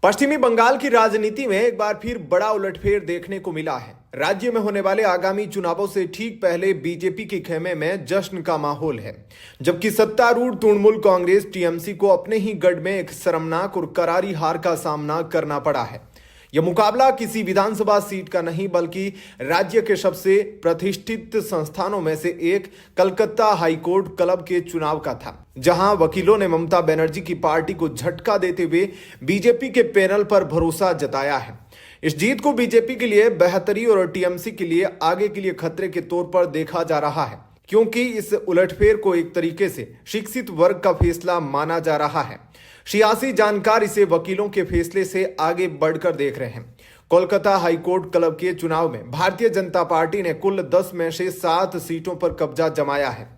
पश्चिमी बंगाल की राजनीति में एक बार फिर बड़ा उलटफेर देखने को मिला है। राज्य में होने वाले आगामी चुनावों से ठीक पहले बीजेपी के खेमे में जश्न का माहौल है, जबकि सत्तारूढ़ तृणमूल कांग्रेस टीएमसी को अपने ही गढ़ में एक शर्मनाक और करारी हार का सामना करना पड़ा है। यह मुकाबला किसी विधानसभा सीट का नहीं बल्कि राज्य के सबसे प्रतिष्ठित संस्थानों में से एक कलकत्ता हाईकोर्ट क्लब के चुनाव का था, जहां वकीलों ने ममता बनर्जी की पार्टी को झटका देते हुए बीजेपी के पैनल पर भरोसा जताया है। इस जीत को बीजेपी के लिए बेहतरी और टीएमसी के लिए आगे के लिए खतरे के तौर पर देखा जा रहा है, क्योंकि इस उलटफेर को एक तरीके से शिक्षित वर्ग का फैसला माना जा रहा है। सियासी जानकार इसे वकीलों के फैसले से आगे बढ़कर देख रहे हैं। कोलकाता हाईकोर्ट क्लब के चुनाव में भारतीय जनता पार्टी ने कुल 10 में से 7 सीटों पर कब्जा जमाया है।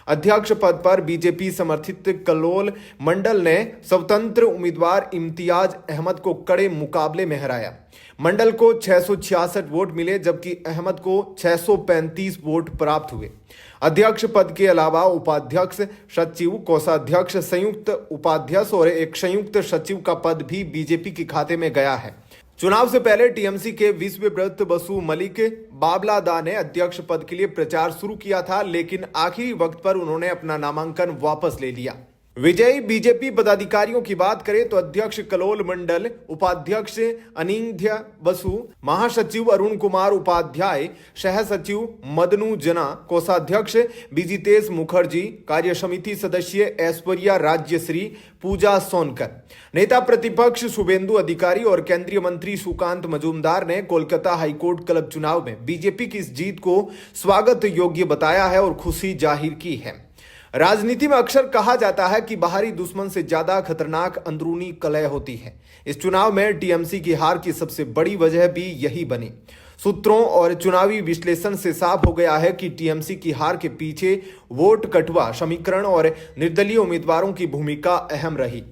अध्यक्ष पद पर बीजेपी समर्थित कलोल मंडल ने स्वतंत्र उम्मीदवार इम्तियाज अहमद को कड़े मुकाबले में हराया। मंडल को 666 वोट मिले, जबकि अहमद को 635 वोट प्राप्त हुए। अध्यक्ष पद के अलावा उपाध्यक्ष सचिव, कोषाध्यक्ष, संयुक्त उपाध्यक्ष और एक संयुक्त सचिव का पद भी बीजेपी के खाते में गया है। चुनाव से पहले टीएमसी के विश्वव्रत बसु मलिक बाबलादा ने अध्यक्ष पद के लिए प्रचार शुरू किया था, लेकिन आखिरी वक्त पर उन्होंने अपना नामांकन वापस ले लिया। विजयी बीजेपी पदाधिकारियों की बात करें तो अध्यक्ष कलोल मंडल, उपाध्यक्ष अनिंध्य बसु, महासचिव अरुण कुमार उपाध्याय, सह सचिव मदनु जना, कोषाध्यक्ष विजितेश मुखर्जी, कार्य समिति सदस्य ऐश्वर्या राज्यश्री, पूजा सोनकर, नेता प्रतिपक्ष शुभेंदु अधिकारी और केंद्रीय मंत्री सुकांत मजूमदार ने कोलकाता हाईकोर्ट क्लब चुनाव में बीजेपी की इस जीत को स्वागत योग्य बताया है और खुशी जाहिर की है। राजनीति में अक्सर कहा जाता है कि बाहरी दुश्मन से ज्यादा खतरनाक अंदरूनी कलह होती है। इस चुनाव में टीएमसी की हार की सबसे बड़ी वजह भी यही बनी। सूत्रों और चुनावी विश्लेषण से साफ हो गया है कि टीएमसी की हार के पीछे वोट कटवा समीकरण और निर्दलीय उम्मीदवारों की भूमिका अहम रही।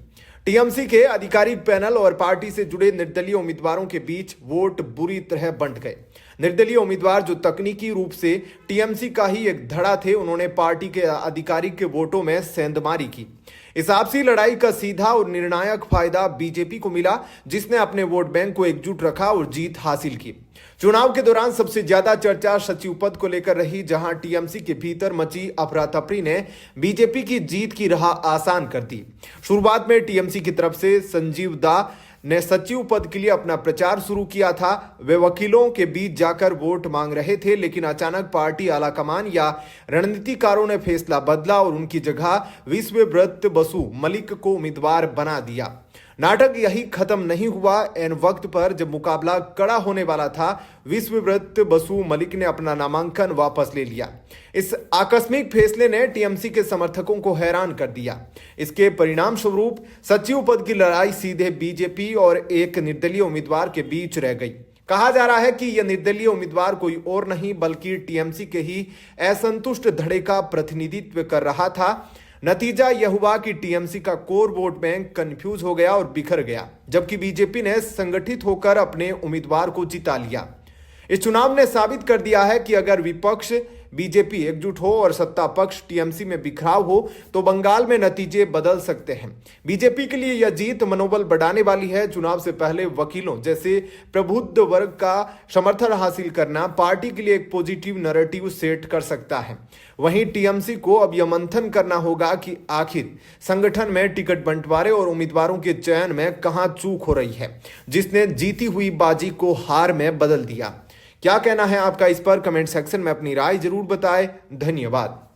टीएमसी के आधिकारिक पैनल और पार्टी से जुड़े निर्दलीय उम्मीदवारों के बीच वोट बुरी तरह बंट गए। निर्दलीय उम्मीदवार जो तकनीकी रूप से टीएमसी का ही एक धड़ा थे, उन्होंने पार्टी के आधिकारिक के वोटों में सेंधमारी की। इस आपसी लड़ाई का सीधा और निर्णायक फायदा बीजेपी को मिला, जिसने अपने वोट बैंक को एकजुट रखा और जीत हासिल की। चुनाव के दौरान सबसे ज्यादा चर्चा सचिव पद को लेकर रही, जहां टीएमसी के भीतर मची अफरा-तफरी ने बीजेपी की जीत की राह आसान कर दी। शुरुआत में टीएमसी की तरफ से संजीव दा ने सचिव पद के लिए अपना प्रचार शुरू किया था। वे वकीलों के बीच जाकर वोट मांग रहे थे, लेकिन अचानक पार्टी आलाकमान या रणनीतिकारों ने फैसला बदला और उनकी जगह विश्वव्रत बसु मलिक को उम्मीदवार बना दिया। नाटक यही खत्म नहीं हुआ। एन वक्त पर जब मुकाबला कड़ा होने वाला था, विश्वव्रत बसु मलिक ने अपना नामांकन वापस ले लिया। इस आकस्मिक फैसले ने टीएमसी के समर्थकों को हैरान कर दिया। इसके परिणाम स्वरूप सचिव पद की लड़ाई सीधे बीजेपी और एक निर्दलीय उम्मीदवार के बीच रह गई। कहा जा रहा है कि यह निर्दलीय उम्मीदवार कोई और नहीं बल्कि टीएमसी के ही असंतुष्ट धड़े का प्रतिनिधित्व कर रहा था। नतीजा यह हुआ कि टीएमसी का कोर वोट बैंक कंफ्यूज हो गया और बिखर गया, जबकि बीजेपी ने संगठित होकर अपने उम्मीदवार को जिता लिया। इस चुनाव ने साबित कर दिया है कि अगर विपक्ष बीजेपी एकजुट हो और सत्ता पक्ष टीएमसी में बिखराव हो तो बंगाल में नतीजे बदल सकते हैं। बीजेपी के लिए यह जीत मनोबल बढ़ाने वाली है। चुनाव से पहले वकीलों जैसे प्रबुद्ध वर्ग का समर्थन हासिल करना पार्टी के लिए एक पॉजिटिव नैरेटिव सेट कर सकता है। वहीं टीएमसी को अब यह मंथन करना होगा कि आखिर संगठन में टिकट बंटवारे और उम्मीदवारों के चयन में कहां चूक हो रही है, जिसने जीती हुई बाजी को हार में बदल दिया। क्या कहना है आपका इस पर? कमेंट सेक्शन में अपनी राय जरूर बताएं। धन्यवाद।